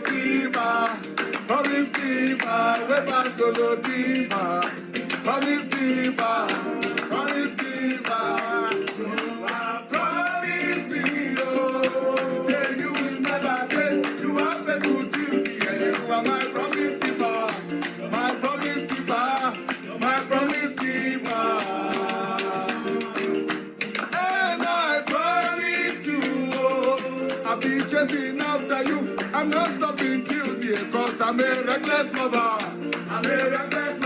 keeper. Promise keeper. We pass the keeper. Promise keeper. Promise keeper. You have promised me, oh. Say you will never fail. You have been good till the end. You are my promise keeper. My promise keeper. My promise keeper. And I promise you, oh, I'll be chasing after you. I'm not stopping till the end, cause I'm a reckless lover. I'm a reckless lover.